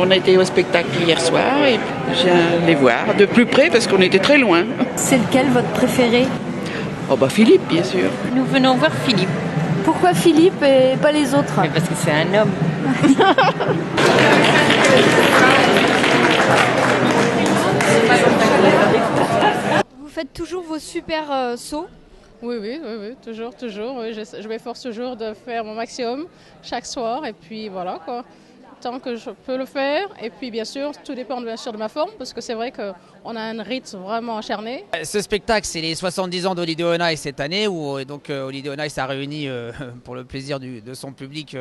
On a été au spectacle hier soir et je viens les voir de plus près parce qu'on était très loin. C'est lequel votre préféré? Oh bah Philippe, bien sûr. Nous venons voir Philippe. Pourquoi Philippe et pas les autres? Mais parce que c'est un homme. Vous faites toujours vos super sauts? Oui, toujours. Oui. Je m'efforce toujours de faire mon maximum chaque soir et puis voilà quoi. Tant que je peux le faire et puis bien sûr, tout dépend bien sûr de ma forme parce que c'est vrai qu'on a un rythme vraiment acharné. Ce spectacle, c'est les 70 ans d'Holiday on Ice cette année où donc Holiday on Ice a réuni pour le plaisir de son public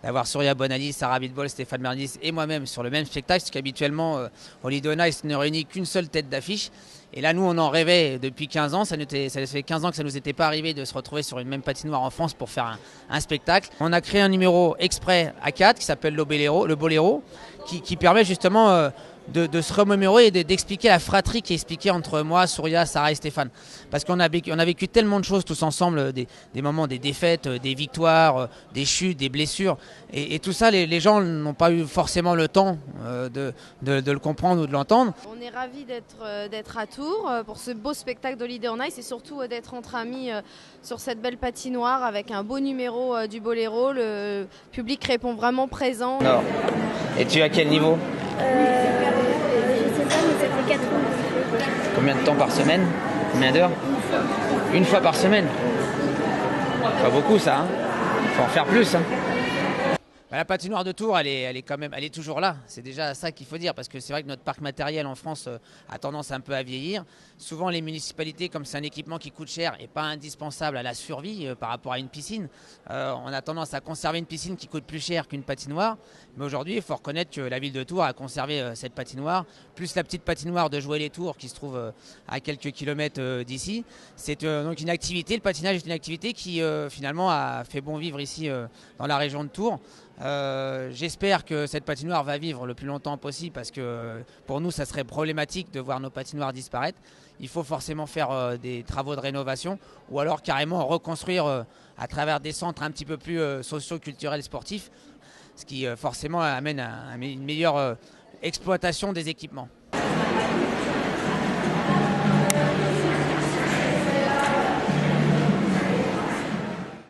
d'avoir Surya Bonaly, Sarah Abitbol, Stéphane Mernis et moi-même sur le même spectacle, parce qu'habituellement Holiday on Ice ne réunit qu'une seule tête d'affiche. Et là, nous, on en rêvait depuis 15 ans. Ça fait 15 ans que ça ne nous était pas arrivé de se retrouver sur une même patinoire en France pour faire un spectacle. On a créé un numéro exprès à 4 qui s'appelle le Boléro, qui permet justement de se remémorer et d'expliquer la fratrie qui est expliquée entre moi, Surya, Sarah et Stéphane. Parce qu'on a vécu tellement de choses tous ensemble, des moments, des défaites, des victoires, des chutes, des blessures. Et tout ça, les gens n'ont pas eu forcément le temps de le comprendre ou de l'entendre. On est ravis d'être à Tours pour ce beau spectacle d'Holiday on Ice et surtout d'être entre amis sur cette belle patinoire avec un beau numéro du Boléro. Le public répond vraiment présent. Non. Et tu es à quel niveau? Je sais pas, mais ça fait 4 ans. Combien de temps par semaine? Combien d'heures? Une fois par semaine? Pas beaucoup ça, hein? Faut en faire plus, hein? La patinoire de Tours, elle est toujours là. C'est déjà ça qu'il faut dire, parce que c'est vrai que notre parc matériel en France a tendance un peu à vieillir. Souvent, les municipalités, comme c'est un équipement qui coûte cher et pas indispensable à la survie par rapport à une piscine, on a tendance à conserver une piscine qui coûte plus cher qu'une patinoire. Mais aujourd'hui, il faut reconnaître que la ville de Tours a conservé cette patinoire, plus la petite patinoire de Jouer-les-Tours qui se trouve à quelques kilomètres d'ici. C'est donc une activité, le patinage est une activité qui finalement a fait bon vivre ici dans la région de Tours. J'espère que cette patinoire va vivre le plus longtemps possible parce que pour nous ça serait problématique de voir nos patinoires disparaître. Il faut forcément faire des travaux de rénovation ou alors carrément reconstruire à travers des centres un petit peu plus socio-culturels sportifs, ce qui forcément amène à une meilleure exploitation des équipements.